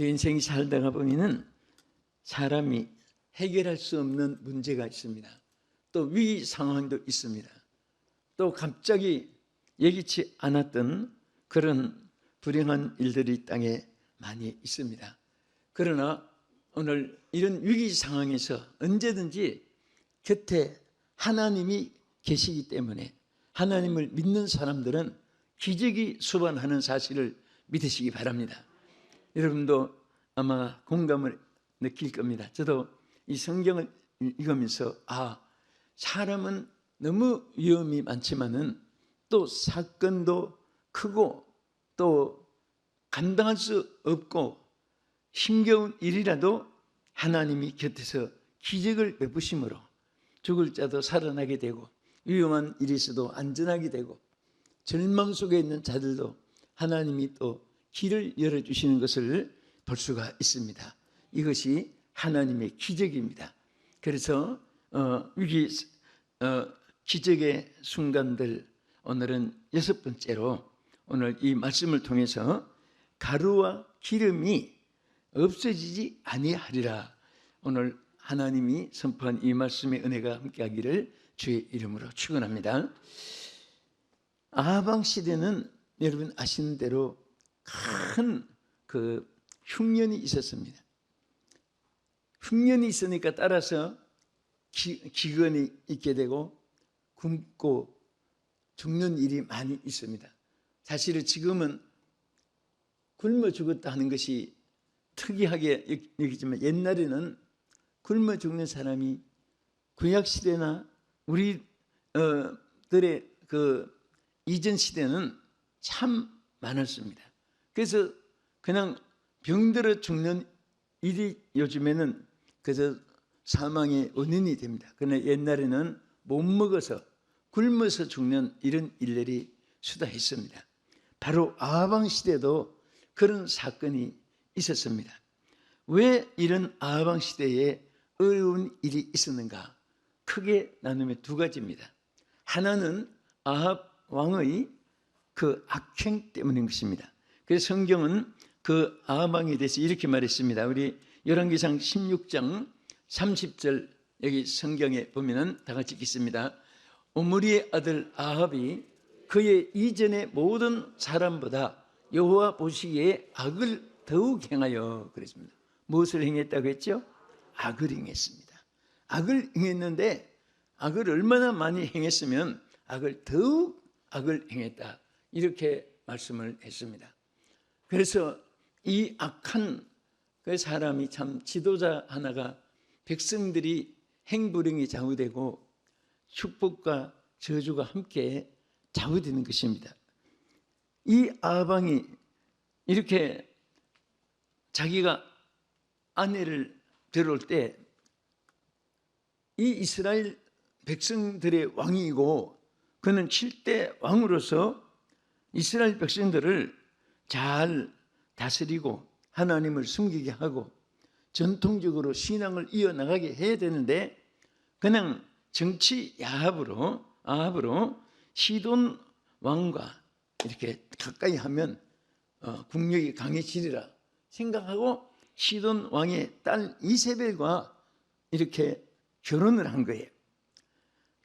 우리 인생이 살다가 보면은 사람이 해결할 수 없는 문제가 있습니다. 또 위기 상황도 있습니다. 또 갑자기 예기치 않았던 그런 불행한 일들이 땅에 많이 있습니다. 그러나 오늘 이런 위기 상황에서 언제든지 곁에 하나님이 계시기 때문에 하나님을 믿는 사람들은 기적이 수반하는 사실을 믿으시기 바랍니다. 여러분도 아마 공감을 느낄 겁니다. 저도 이 성경을 읽으면서 사람은 너무 위험이 많지만은 또 사건도 크고 또 감당할 수 없고 힘겨운 일이라도 하나님이 곁에서 기적을 베푸심으로 죽을 자도 살아나게 되고 위험한 일이 있어도 안전하게 되고 절망 속에 있는 자들도 하나님이 또 길을 열어주시는 것을 볼 수가 있습니다. 이것이 하나님의 기적입니다. 그래서 기적의 순간들, 오늘은 6번째로 오늘 이 말씀을 통해서 가루와 기름이 없어지지 아니하리라. 오늘 하나님이 선포한 이 말씀의 은혜가 함께하기를 주의 이름으로 축원합니다. 아방 시대는 여러분 아시는 대로 큰 흉년이 있었습니다. 흉년이 있으니까 따라서 기근이 있게 되고 굶고 죽는 일이 많이 있습니다. 사실은 지금은 굶어 죽었다 하는 것이 특이하게 여기지만 옛날에는 굶어 죽는 사람이 구약 시대나 우리들의 이전 시대는 참 많았습니다. 그래서 그냥 병들어 죽는 일이 요즘에는 그저 사망의 원인이 됩니다. 그러나 옛날에는 못 먹어서 굶어서 죽는 이런 일들이 수다했습니다. 바로 아방 시대도 그런 사건이 있었습니다. 왜 이런 아방 시대에 어려운 일이 있었는가? 크게 나누면 두 가지입니다. 하나는 아합 왕의 그 악행 때문인 것입니다. 그래서 성경은 그 아합 왕에 대해서 이렇게 말했습니다. 우리 열왕기상 16장 30절 여기 성경에 보면은 다 같이 읽겠습니다. 오므리의 아들 아합이 그의 이전의 모든 사람보다 여호와 보시기에 악을 더욱 행하여 그랬습니다. 무엇을 행했다고 했죠? 악을 행했습니다. 악을 행했는데 악을 얼마나 많이 행했으면 더욱 악을 행했다. 이렇게 말씀을 했습니다. 그래서 이 악한 그 사람이 참 지도자 하나가 백성들이 행불행이 좌우되고 축복과 저주가 함께 좌우되는 것입니다. 이 아방이 이렇게 자기가 아내를 데려올 때 이 이스라엘 백성들의 왕이고 그는 7대 왕으로서 이스라엘 백성들을 잘 다스리고 하나님을 숨기게 하고 전통적으로 신앙을 이어나가게 해야 되는데 그냥 정치 아합으로 시돈 왕과 이렇게 가까이 하면 국력이 강해지리라 생각하고 시돈 왕의 딸 이세벨과 이렇게 결혼을 한 거예요.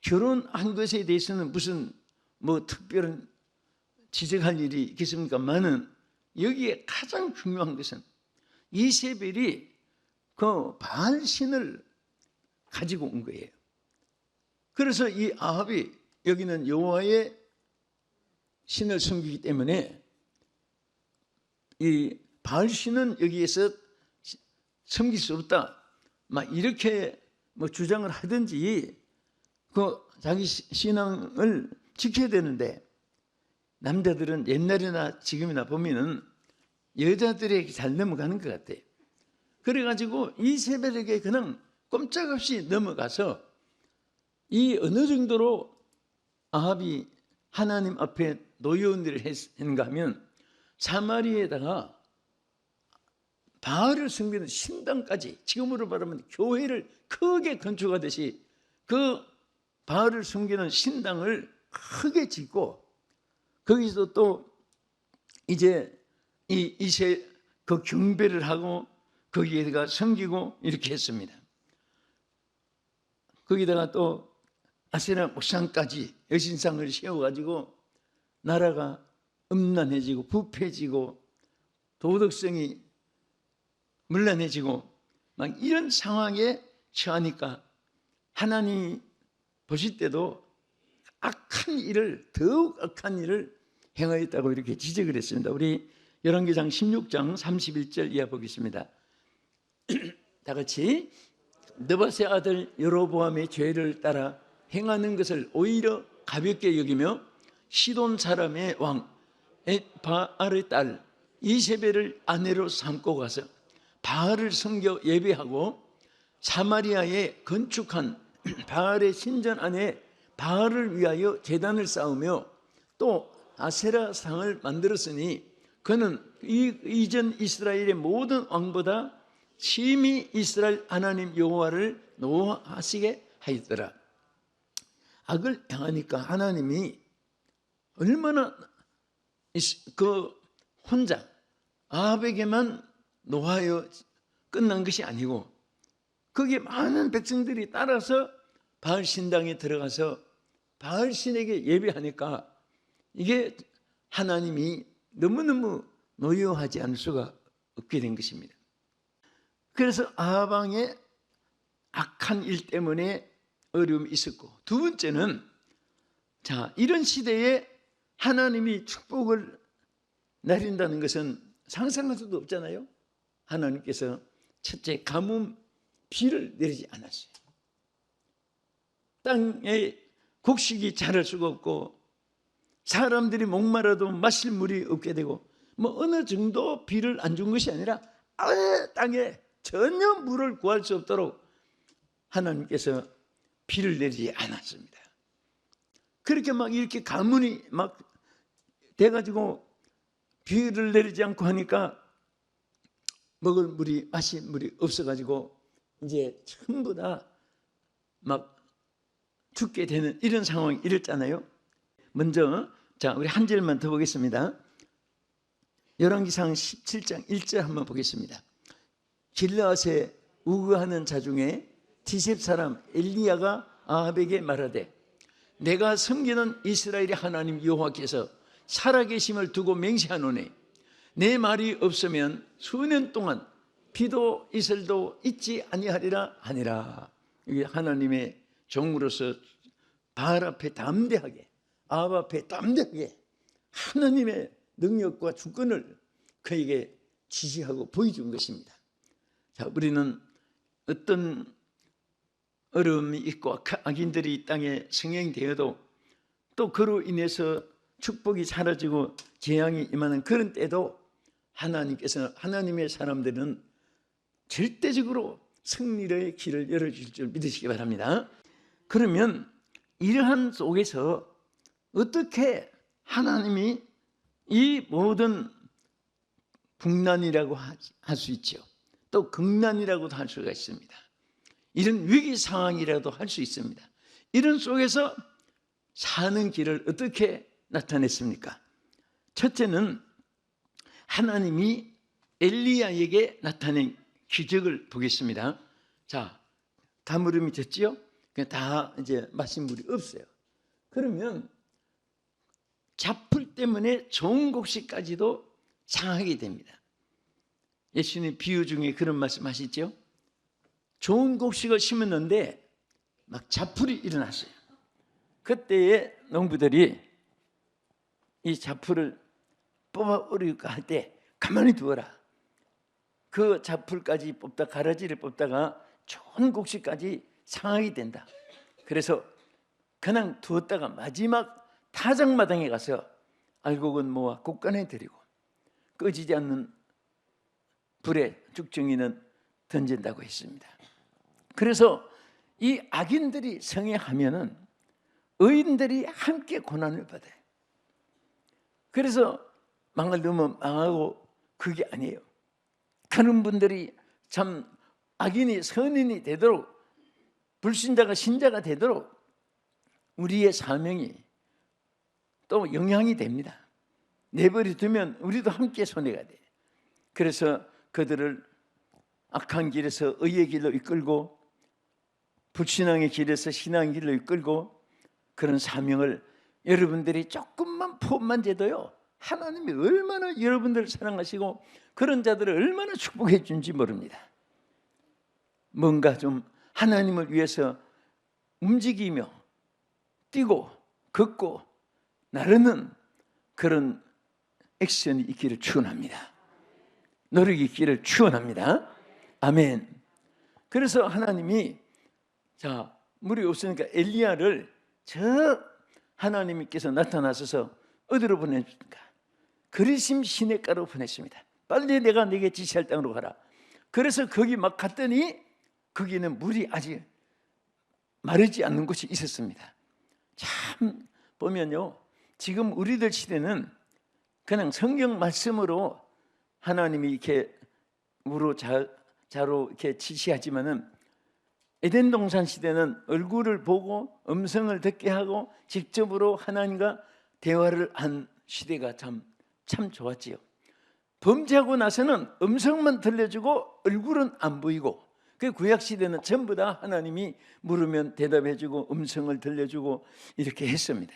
결혼한 것에 대해서는 무슨 특별한 지적할 일이 있겠습니까만은 여기에 가장 중요한 것은 이세벨이 그 바알 신을 가지고 온 거예요. 그래서 이 아합이 여기는 여호와의 신을 섬기기 때문에 이 바알 신은 여기에서 섬길 수 없다. 이렇게 주장을 하든지 자기 신앙을 지켜야 되는데 남자들은 옛날이나 지금이나 보면은 여자들에게 잘 넘어가는 것 같아요. 그래가지고 이세벨에게 그냥 꼼짝없이 넘어가서 이 어느 정도로 아합이 하나님 앞에 노여운 일을 했는가 하면 사마리아에다가 바알을 섬기는 신당까지 지금으로 말하면 교회를 크게 건축하듯이 그 바알을 섬기는 신당을 크게 짓고 거기서 또 이제 그 경배를 하고 거기에다가 섬기고 이렇게 했습니다. 거기다가 또 아세라 목상까지 여신상을 세워가지고 나라가 음란해지고 부패해지고 도덕성이 문란해지고 막 이런 상황에 처하니까 하나님이 보실 때도 더욱 악한 일을 행하였다고 이렇게 지적을 했습니다. 우리 열왕기상 16장 31절 이하 보겠습니다. 다 같이 느밧의 아들 여로보암의 죄를 따라 행하는 것을 오히려 가볍게 여기며 시돈 사람의 왕 바알의 딸 이세벨을 아내로 삼고 가서 바알을 섬겨 예배하고 사마리아에 건축한 바알의 신전 안에 바알을 위하여 제단을 쌓으며 또 아세라 상을 만들었으니 그는 이전 이스라엘의 모든 왕보다 심히 이스라엘 하나님 여호와를 노하시게 하였더라. 악을 행하니까 하나님이 얼마나 혼자 아합에게만 노하여 끝난 것이 아니고 거기에 많은 백성들이 따라서 바알 신당에 들어가서 바알 신에게 예배하니까 이게 하나님이 너무너무 노여하지 않을 수가 없게 된 것입니다. 그래서 아합 왕의 악한 일 때문에 어려움이 있었고, 두 번째는 이런 시대에 하나님이 축복을 내린다는 것은 상상할 수도 없잖아요. 하나님께서 첫째 가뭄 비를 내리지 않았어요. 땅에 곡식이 자랄 수가 없고 사람들이 목마라도 마실 물이 없게 되고 어느 정도 비를 안 준 것이 아니라 아예 땅에 전혀 물을 구할 수 없도록 하나님께서 비를 내리지 않았습니다. 그렇게 이렇게 가뭄이 돼가지고 비를 내리지 않고 하니까 먹을 물이 마실 물이 없어가지고 이제 전부 다 죽게 되는 이런 상황이 이랬잖아요. 먼저 우리 한 절만 더 보겠습니다. 열왕기상 17장 1절 한번 보겠습니다. 길르앗에 우거하는 자 중에 디셉 사람 엘리야가 아합에게 말하되 내가 섬기는 이스라엘의 하나님 여호와께서 살아계심을 두고 맹세하노니 내 말이 없으면 수년 동안 비도 이슬도 있지 아니하리라 하니라. 이게 하나님의 종으로서 바알 앞에 담대하게, 아합 앞에 담대하게 하나님의 능력과 주권을 그에게 지시하고 보여준 것입니다. 우리는 어떤 어려움이 있고 악인들이 이 땅에 성행이 되어도 또 그로 인해서 축복이 사라지고 재앙이 임하는 그런 때도 하나님께서 하나님의 사람들은 절대적으로 승리의 길을 열어줄 줄 믿으시기 바랍니다. 그러면 이러한 속에서 어떻게 하나님이 이 모든 국난이라고 할 수 있죠. 또 극난이라고도 할 수가 있습니다. 이런 위기 상황이라도 할 수 있습니다. 이런 속에서 사는 길을 어떻게 나타냈습니까? 첫째는 하나님이 엘리야에게 나타낸 기적을 보겠습니다. 가물음이 졌지요? 다 이제 마신 물이 없어요. 그러면 잡풀 때문에 좋은 곡식까지도 상하게 됩니다. 예수님 비유 중에 그런 말씀 하시죠? 좋은 곡식을 심었는데 잡풀이 일어났어요. 그때에 농부들이 이 잡풀을 뽑아버릴까 할 때 가만히 두어라. 그 잡풀까지 뽑다 가라지를 뽑다가 좋은 곡식까지 상하게 된다. 그래서 그냥 두었다가 마지막 타작마당에 가서 알곡은 모아 곡간에 들이고 꺼지지 않는 불에 죽정이는 던진다고 했습니다. 그래서 이 악인들이 성행하면은 의인들이 함께 고난을 받아요. 그래서 망을 넣으면 망하고 그게 아니에요. 그런 분들이 참 악인이 선인이 되도록 불신자가 신자가 되도록 우리의 사명이 또 영향이 됩니다. 내버려 두면 우리도 함께 손해가 돼요. 그래서 그들을 악한 길에서 의의 길로 이끌고 불신앙의 길에서 신앙의 길로 이끌고, 그런 사명을 여러분들이 조금만 포함만 돼도요, 하나님이 얼마나 여러분들을 사랑하시고 그런 자들을 얼마나 축복해 준지 모릅니다. 뭔가 좀 하나님을 위해서 움직이며 뛰고 걷고 나르는 그런 액션이 있기를 축원합니다. 노력이 있기를 축원합니다. 아멘. 그래서 하나님이, 자, 물이 없으니까 엘리야를 저 하나님께서 나타나셔서 어디로 보내십니까? 그리심 시냇가로 보냈습니다. 빨리 내가 네게 지시할 땅으로 가라. 그래서 거기 막 갔더니 거기는 물이 아직 마르지 않는 곳이 있었습니다. 참 보면요, 지금 우리들 시대는 그냥 성경 말씀으로 하나님이 이렇게 우로 자로 이렇게 지시하지만은, 에덴 동산 시대는 얼굴을 보고 음성을 듣게 하고 직접으로 하나님과 대화를 한 시대가 참 좋았지요. 범죄하고 나서는 음성만 들려주고 얼굴은 안 보이고, 그 구약 시대는 전부 다 하나님이 물으면 대답해주고 음성을 들려주고 이렇게 했습니다.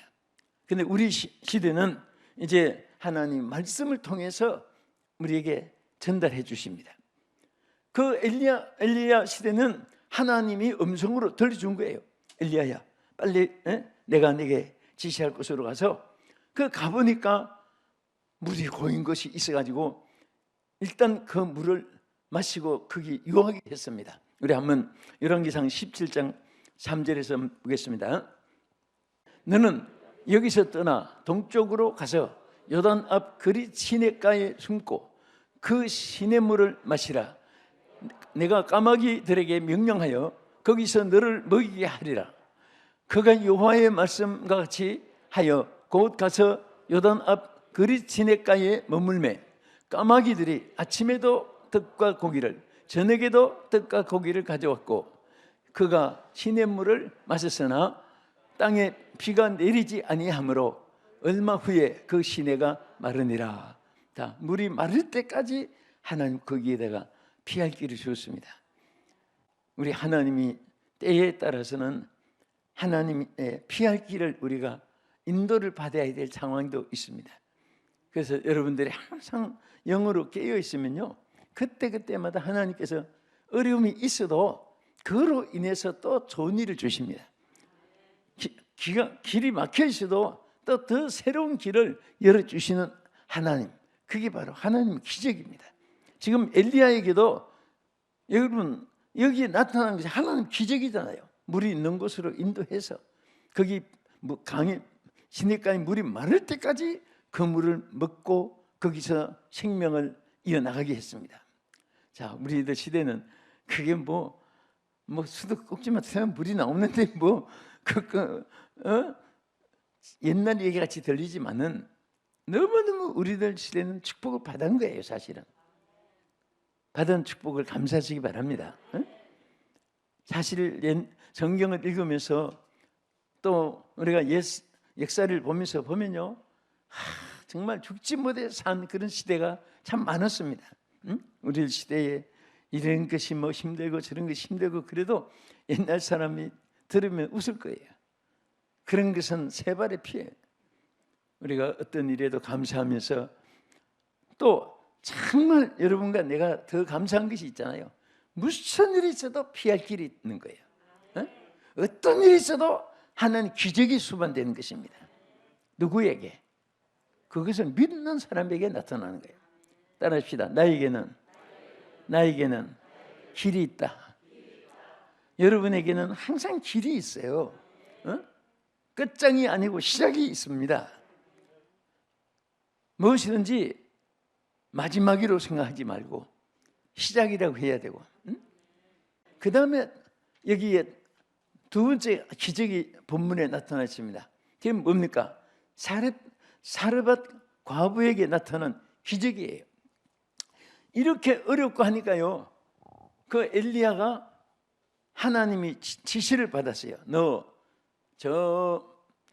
근데 우리 시대는 이제 하나님 말씀을 통해서 우리에게 전달해 주십니다. 그 엘리야 시대는 하나님이 음성으로 들려준 거예요. 엘리야야, 빨리 내가 네게 지시할 곳으로 가서, 그 가보니까 물이 고인 것이 있어가지고 일단 그 물을 마시고 거기 유하게 했습니다. 우리 한번 열왕기상 17장 3절에서 보겠습니다. 너는 여기서 떠나 동쪽으로 가서 요단 앞 그릿 시냇가에 숨고 그 시냇물을 마시라. 내가 까마귀들에게 명령하여 거기서 너를 먹이게 하리라. 그가 여호와의 말씀과 같이 하여 곧 가서 요단 앞 그릿 시냇가에 머물매 까마귀들이 아침에도 떡과 고기를 저녁에도 떡과 고기를 가져왔고 그가 시냇물을 마셨으나 땅에 비가 내리지 아니하므로 얼마 후에 그 시내가 마르니라. 자, 물이 마를 때까지 하나님 거기에다가 피할 길을 주었습니다. 우리 하나님이 때에 따라서는 하나님의 피할 길을 우리가 인도를 받아야 될 상황도 있습니다. 그래서 여러분들이 항상 영으로 깨어 있으면요, 그때마다 하나님께서 어려움이 있어도 그로 인해서 또 좋은 일을 주십니다. 길이 막혀 있어도 또 더 새로운 길을 열어주시는 하나님, 그게 바로 하나님의 기적입니다. 지금 엘리야에게도 여러분 여기에 나타난 것이 하나님 기적이잖아요. 물이 있는 곳으로 인도해서 거기 강에 시냇가에 물이 마를 때까지 그 물을 먹고 거기서 생명을 이어나가게 했습니다. 자, 우리들 시대는 그게 뭐 수도꼭지만 세면 물이 나오는데 옛날 얘기 같이 들리지만은 너무너무 우리들 시대는 축복을 받은 거예요. 사실은 받은 축복을 감사하시기 바랍니다. 사실 성경을 읽으면서 또 우리가 역사를 보면서 보면요, 정말 죽지 못해 산 그런 시대가 참 많았습니다. 우리 시대에 이런 것이 힘들고 저런 것이 힘들고 그래도 옛날 사람이 들으면 웃을 거예요. 그런 것은 세 발의 피예요. 우리가 어떤 일에도 감사하면서 또 정말 여러분과 내가 더 감사한 것이 있잖아요. 무슨 일이 있어도 피할 길이 있는 거예요. 어떤 일이 있어도 하나님 기적이 수반되는 것입니다. 누구에게? 그것은 믿는 사람에게 나타나는 거예요. 따라합시다. 나에게는 길이 있다. 여러분에게는 항상 길이 있어요. 끝장이 아니고 시작이 있습니다. 무엇이든지 마지막이라고 생각하지 말고 시작이라고 해야 되고, 그 다음에 여기에 두 번째 기적이 본문에 나타나 있습니다. 그게 뭡니까? 사르밧 과부에게 나타난 기적이에요. 이렇게 어렵고 하니까요, 그 엘리야가 하나님이 지시를 받았어요. 너 저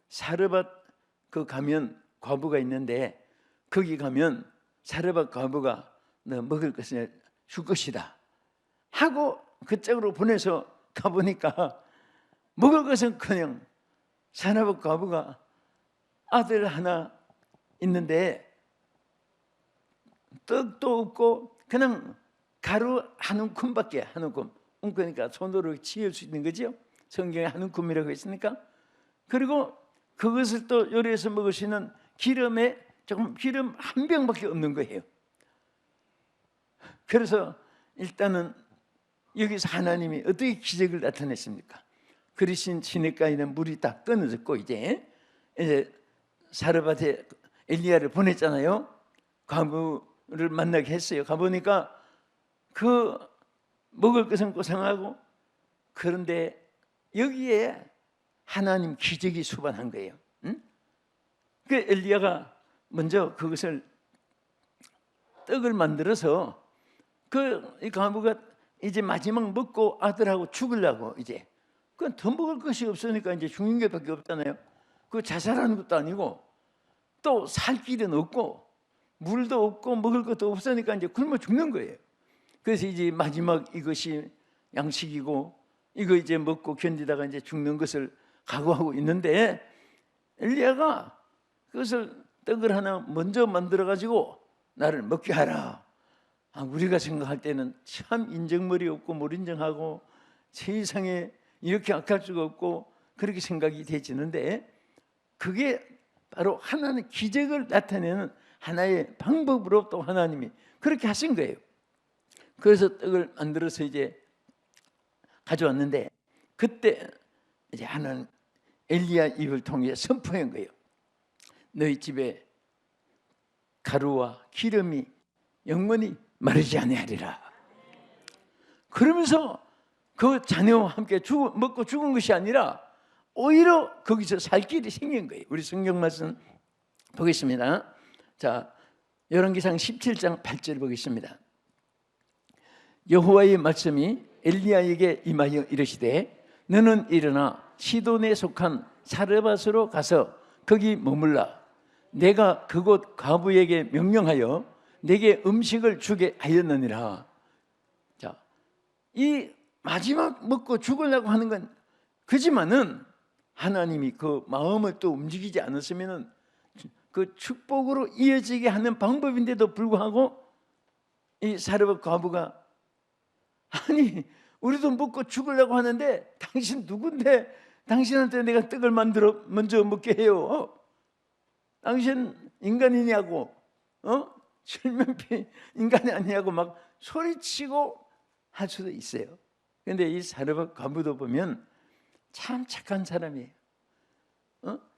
사르밧 그 가면 과부가 있는데 거기 가면 사르밧 과부가 너 먹을 것을 줄 것이다 하고 그쪽으로 보내서 가보니까 먹을 것은 그냥 사나복 과부가 아들 하나 있는데 떡도 없고 그냥 가루 한 움큼밖에, 한 움큼, 그러니까 손으로 지을 수 있는 거죠. 성경에 한 움큼이라고 했으니까. 그리고 그것을 또 요리해서 먹을 수 있는 기름에 조금 기름 한 병밖에 없는 거예요. 그래서 일단은 여기서 하나님이 어떻게 기적을 나타냈습니까? 그리신 시냇가에 있는 물이 다 끊어졌고 이제 사르밧에 엘리야를 보냈잖아요. 과부를 만나게 했어요. 가보니까 그 먹을 것은 고생하고, 그런데 여기에 하나님 기적이 수반한 거예요. 응? 그 엘리야가 먼저 그것을 떡을 만들어서 이 과부가 이제 마지막 먹고 아들하고 죽으려고 이제 그건 더 먹을 것이 없으니까 이제 죽는 게밖에 없잖아요. 그 자살하는 것도 아니고 또 살 길은 없고 물도 없고 먹을 것도 없으니까 이제 굶어 죽는 거예요. 그래서 이제 마지막 이것이 양식이고 이거 이제 먹고 견디다가 이제 죽는 것을 각오하고 있는데 엘리야가 그것을 떡을 하나 먼저 만들어 가지고 나를 먹게 하라. 우리가 생각할 때는 참 인정머리 없고 몰인정하고 세상에 이렇게 악할 수가 없고 그렇게 생각이 되지는데 그게 바로 하나는 기적을 나타내는 하나의 방법으로 또 하나님이 그렇게 하신 거예요. 그래서 떡을 만들어서 이제 가져왔는데 그때 이제 하나는 엘리야 입을 통해 선포한 거예요. 너희 집에 가루와 기름이 영원히 마르지 아니하리라. 그러면서 그 자녀와 함께 먹고 죽은 것이 아니라 오히려 거기서 살 길이 생긴 거예요. 우리 성경 말씀 보겠습니다. 자, 열왕기상 17장 8절 보겠습니다. 여호와의 말씀이 엘리야에게 임하여 이르시되 너는 일어나 시돈에 속한 사르밧으로 가서 거기 머물라. 내가 그곳 과부에게 명령하여 내게 음식을 주게 하였느니라. 자, 이 마지막 먹고 죽으려고 하는 건 그지만은 하나님이 그 마음을 또 움직이지 않았으면은 그 축복으로 이어지게 하는 방법인데도 불구하고 이 사르밧 과부가 아니 우리도 먹고 죽으려고 하는데 당신 누군데 당신한테 내가 떡을 만들어 먼저 먹게 해요? 당신 인간이냐고 실명피 인간이 아니냐고 막 소리치고 할 수도 있어요. 그런데 이 사르밧 과부도 보면 참 착한 사람이에요.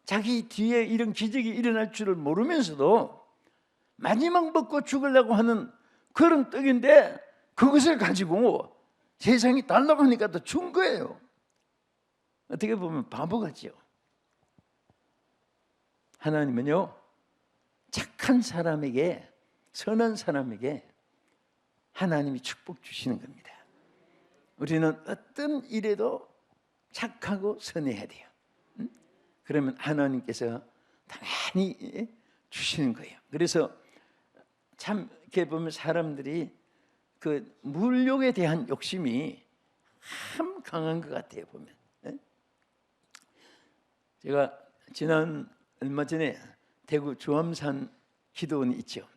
자기 뒤에 이런 기적이 일어날 줄을 모르면서도 마지막 먹고 죽으려고 하는 그런 떡인데 그것을 가지고 세상이 달라고 하니까 또 준 거예요. 어떻게 보면 바보 같죠. 하나님은요 착한 사람에게, 선한 사람에게 하나님이 축복 주시는 겁니다. 우리는 어떤 일에도 착하고 선해야 돼요. 그러면 하나님께서 당연히 주시는 거예요. 그래서 참 이렇게 보면 사람들이 그 물욕에 대한 욕심이 참 강한 것 같아요. 보면 제가 지난 얼마 전에 대구 주암산 기도원이 있죠.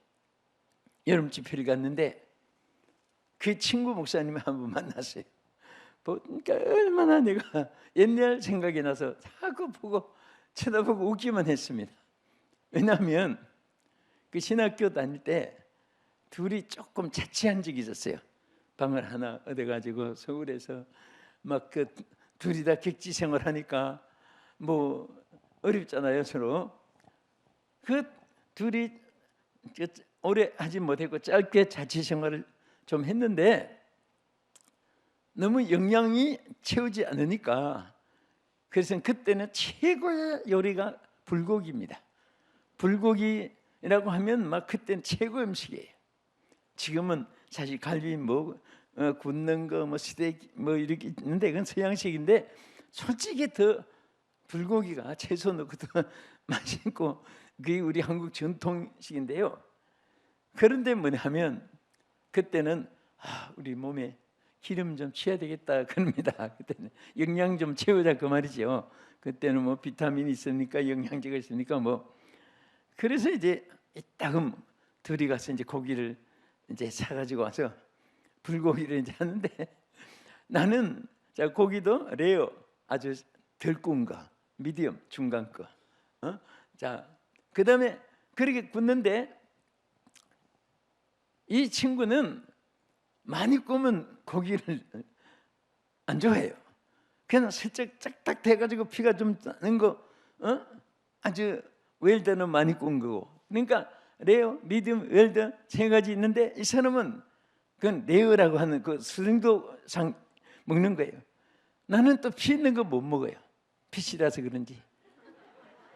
여름 집회를 갔는데 그 친구 목사님을 한번 만났어요. 보니까 얼마나 내가 옛날 생각이 나서 자꾸 보고 쳐다보고 웃기만 했습니다. 왜냐하면 그 신학교 다닐 때 둘이 조금 자취한 적이 있었어요. 방을 하나 얻어가지고 서울에서 막 그 둘이 다 객지 생활하니까 뭐 어렵잖아요 서로. 그 둘이 오래 하지 못했고 짧게 자취 생활을 좀 했는데 너무 영양이 채우지 않으니까 그래서 그때는 최고의 요리가 불고기입니다. 불고기라고 하면 막 그때는 최고 음식이에요. 지금은 사실 갈비 뭐 굽는 거 뭐 스테이크 뭐 이렇게 있는데 그건 서양식인데 솔직히 더 불고기가 채소 넣고 더 맛있고 그게 우리 한국 전통식인데요. 그런데 뭐냐면 그때는 우리 몸에 기름 좀 취해야 되겠다 그럽니다. 그때는 영양 좀 채우자 그 말이죠. 그때는 뭐 비타민이 있으니까 영양제가 있으니까 뭐 그래서 이제 이따금 둘이 가서 이제 고기를 이제 사가지고 와서 불고기를 이제 하는데 나는 자 고기도 레어 아주 덜 구운 거, 미디엄 중간 거. 자 그다음에 그렇게 굽는데 이 친구는 많이 구우면 고기를 안 좋아해요. 그냥 살짝 짝딱 돼가지고 피가 좀 나는 거, 아주 웰더는 많이 구운 거고. 그러니까 레어, 미디엄, 웰더 세 가지 있는데 이 사람은 그건 레어라고 하는 그 수정도상 먹는 거예요. 나는 또 피 있는 거 못 먹어요. 피시라서 그런지.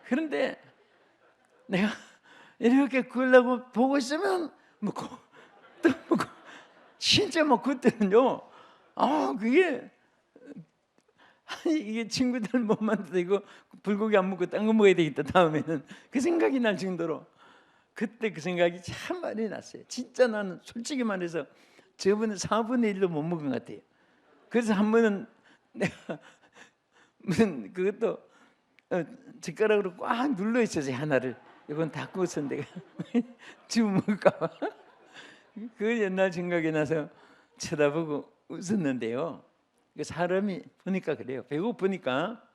그런데 내가 이렇게 구우려고 보고 있으면 먹고 또 먹고 진짜 뭐 그때는요. 그게 이게 친구들 못 만나도 이거 불고기 안 먹고 딴 거 먹어야 되겠다 다음에는 그 생각이 날 정도로 그때 그 생각이 참 많이 났어요. 진짜 나는 솔직히 말해서 저번에 4분의 1도 못 먹은 것 같아요. 그래서 한 번은 내가 무슨 그것도 젓가락으로 꽉 눌러 있었어요. 하나를 이건 다 구워서 내가 지금 먹을까 봐. 그 옛날 생각이 나서 쳐다보고 웃었는데요. 사람이 보니까 그래요. 배고프니까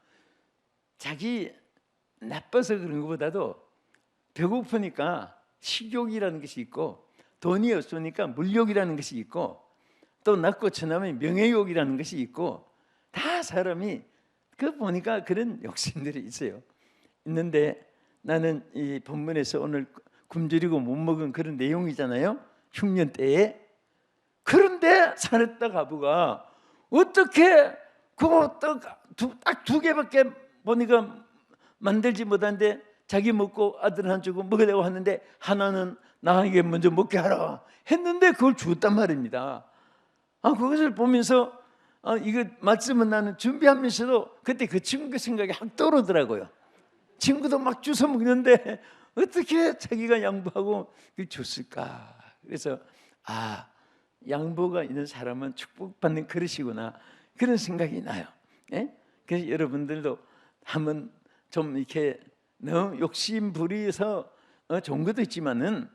자기 나빠서 그런 것보다도 배고프니까 식욕이라는 것이 있고 돈이 없으니까 물욕이라는 것이 있고 또 낳고 처남의 명예욕이라는 것이 있고 다 사람이 그 보니까 그런 욕심들이 있어요. 있는데 나는 이 본문에서 오늘 굶주리고 못 먹은 그런 내용이잖아요. 흉년 때에. 그런데 사렙다 과부가 어떻게 그거 딱 두 개밖에 보니까 만들지 못한데 자기 먹고 아들 한 주고 먹으려고 하는데 하나는 나에게 먼저 먹게 하라 했는데 그걸 주었단 말입니다. 그것을 보면서 이거 말씀은 나는 준비하면서도 그때 그 친구 생각이 확 떠오르더라고요. 친구도 막 주워 먹는데 어떻게 자기가 양보하고 그걸 줬을까. 그래서 양보가 있는 사람은 축복받는 그릇이구나 그런 생각이 나요. 예? 그래서 여러분들도 한번 좀 이렇게 너무 욕심 부리서 좋은 것도 있지만은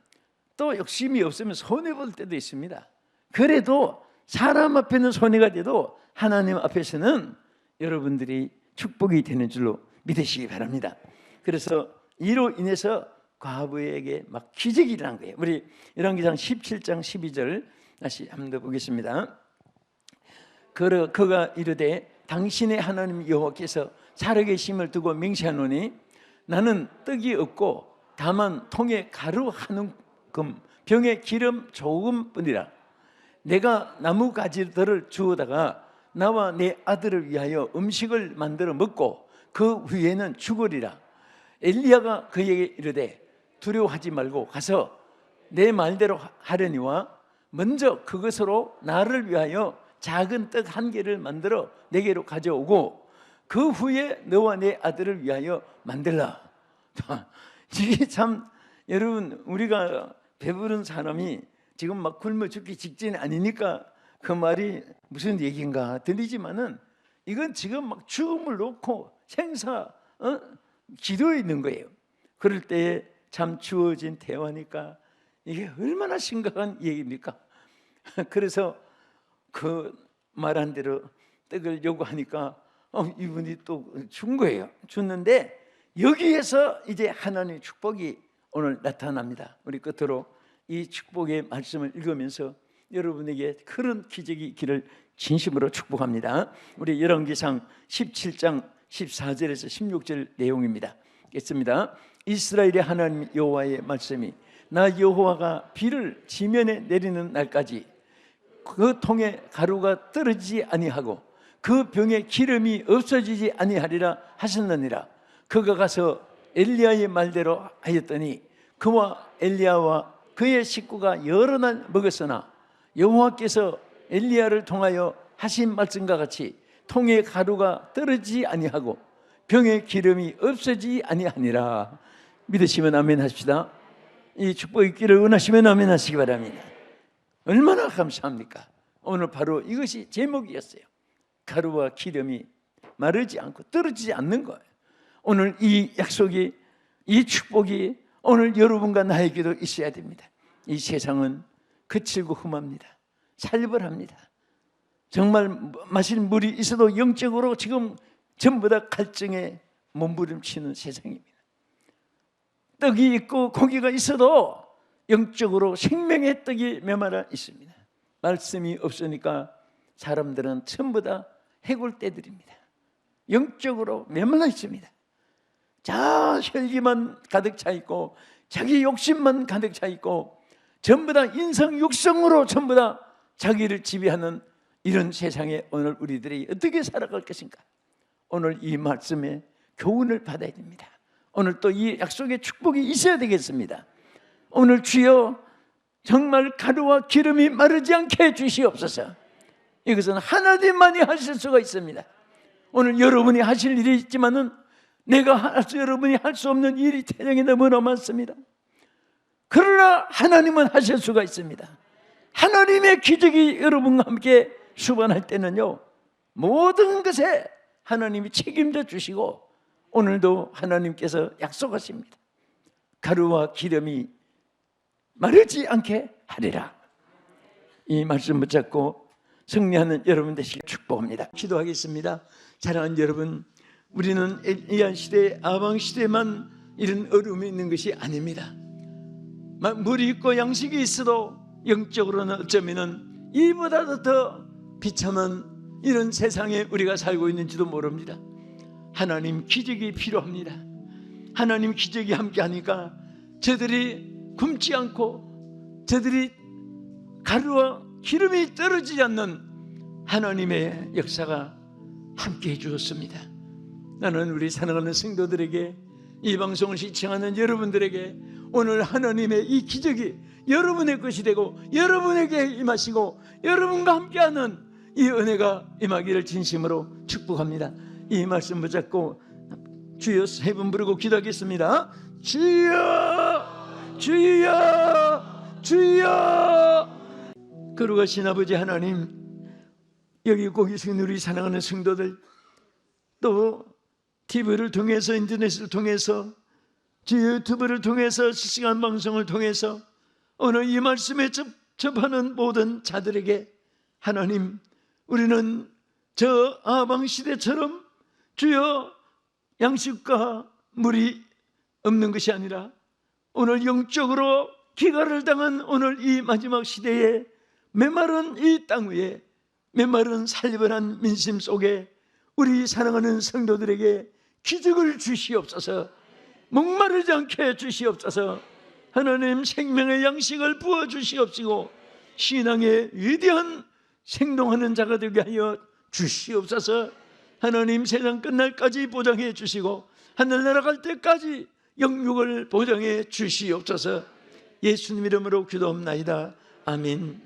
또 욕심이 없으면 손해 볼 때도 있습니다. 그래도 사람 앞에는 손해가 돼도 하나님 앞에서는 여러분들이 축복이 되는 줄로 믿으시기 바랍니다. 그래서 이로 인해서 과부에게 막 기적이 일어난 거예요. 우리 열왕기상 17장 12절 다시 한번 더 보겠습니다. 그가 이르되 당신의 하나님 여호와께서 살아계심을 두고 맹세하노니 나는 떡이 없고 다만 통에 가루 한 움큼 병에 기름 조금뿐이라. 내가 나무 가지들을 주우다가 나와 내 아들을 위하여 음식을 만들어 먹고 그 후에는 죽으리라. 엘리야가 그에게 이르되 두려워하지 말고 가서 내 말대로 하려니와 먼저 그것으로 나를 위하여 작은 떡 한 개를 만들어 내게로 가져오고 그 후에 너와 내 아들을 위하여 만들라. 이게 참 여러분 우리가 배부른 사람이 지금 막 굶어 죽기 직전이 아니니까 그 말이 무슨 얘기인가 들리지만은 이건 지금 막 죽음을 놓고 생사 기도에 있는 거예요. 그럴 때에 참 주어진 대화니까 이게 얼마나 심각한 얘기입니까? 그래서 그 말한 대로 떡을 요구하니까 이분이 또 준 거예요. 줬는데 여기에서 이제 하나님의 축복이 오늘 나타납니다. 우리 끝으로 이 축복의 말씀을 읽으면서 여러분에게 그런 기적이 있기를 진심으로 축복합니다. 우리 열왕기상 17장 14절에서 16절 내용입니다. 읽겠습니다. 이스라엘의 하나님 여호와의 말씀이 나 여호와가 비를 지면에 내리는 날까지 그 통에 가루가 떨어지지 아니하고 그 병에 기름이 없어지지 아니하리라 하셨느니라. 그가 가서 엘리야의 말대로 하였더니 그와 엘리야와 그의 식구가 여러 날 먹었으나 여호와께서 엘리야를 통하여 하신 말씀과 같이 통에 가루가 떨어지지 아니하고 병에 기름이 없어지지 아니하니라. 믿으시면 아멘 하십시다. 이 축복 있기를 원하시면 아멘 하시기 바랍니다. 얼마나 감사합니까? 오늘 바로 이것이 제목이었어요. 가루와 기름이 마르지 않고 떨어지지 않는 거예요. 오늘 이 약속이, 이 축복이 오늘 여러분과 나에게도 있어야 됩니다. 이 세상은 거칠고 험합니다. 살벌합니다. 정말 마실 물이 있어도 영적으로 지금 전부 다 갈증에 몸부림치는 세상입니다. 떡이 있고 고기가 있어도 영적으로 생명의 떡이 메말라 있습니다. 말씀이 없으니까 사람들은 전부 다 해골떼들입니다. 영적으로 메말라 있습니다. 자, 혈기만 가득 차 있고 자기 욕심만 가득 차 있고 전부 다 인성 육성으로 전부 다 자기를 지배하는 이런 세상에 오늘 우리들이 어떻게 살아갈 것인가? 오늘 이 말씀에 교훈을 받아야 됩니다. 오늘 또 이 약속의 축복이 있어야 되겠습니다. 오늘 주여 정말 가루와 기름이 마르지 않게 해주시옵소서. 이것은 하나님만이 하실 수가 있습니다. 오늘 여러분이 하실 일이 있지만은 여러분이 할 수 없는 일이 태생이 너무나 많습니다. 그러나 하나님은 하실 수가 있습니다. 하나님의 기적이 여러분과 함께 수반할 때는요, 모든 것에 하나님이 책임져 주시고 오늘도 하나님께서 약속하십니다. 가루와 기름이 마르지 않게 하리라. 이 말씀 붙잡고 승리하는 여러분 되시길 축복합니다. 기도하겠습니다. 사랑하는 여러분, 우리는 엘리야 시대, 아방 시대만 이런 어려움이 있는 것이 아닙니다. 물이 있고 양식이 있어도 영적으로는 어쩌면 이보다도 더 비참한 이런 세상에 우리가 살고 있는지도 모릅니다. 하나님 기적이 필요합니다. 하나님 기적이 함께하니까 저들이 굶지 않고 저들이 가루와 기름이 떨어지지 않는 하나님의 역사가 함께해 주었습니다. 나는 우리 사랑하는 성도들에게, 이 방송을 시청하는 여러분들에게 오늘 하나님의 이 기적이 여러분의 것이 되고 여러분에게 임하시고 여러분과 함께하는 이 은혜가 임하기를 진심으로 축복합니다. 이 말씀 붙잡고 주여 세 번 부르고 기도하겠습니다. 주여, 주여, 주여. 거룩하신 아버지 하나님, 여기 꼭 계신 우리 사랑하는 성도들, 또 TV를 통해서, 인터넷을 통해서, 유튜브를 통해서, 실시간 방송을 통해서 오늘 이 말씀에 접하는 모든 자들에게 하나님, 우리는 저 아방 시대처럼 주여 양식과 물이 없는 것이 아니라 오늘 영적으로 기가를 당한 오늘 이 마지막 시대에 메마른 이 땅 위에, 메마른 살벌한 민심 속에 우리 사랑하는 성도들에게 기적을 주시옵소서. 목마르지 않게 해주시옵소서. 하나님 생명의 양식을 부어주시옵시고 신앙의 위대한 생동하는 자가 되게 하여 주시옵소서. 하나님 세상 끝날까지 보장해 주시고 하늘나라 갈 때까지 영육을 보장해 주시옵소서. 예수님 이름으로 기도합나이다. 아멘.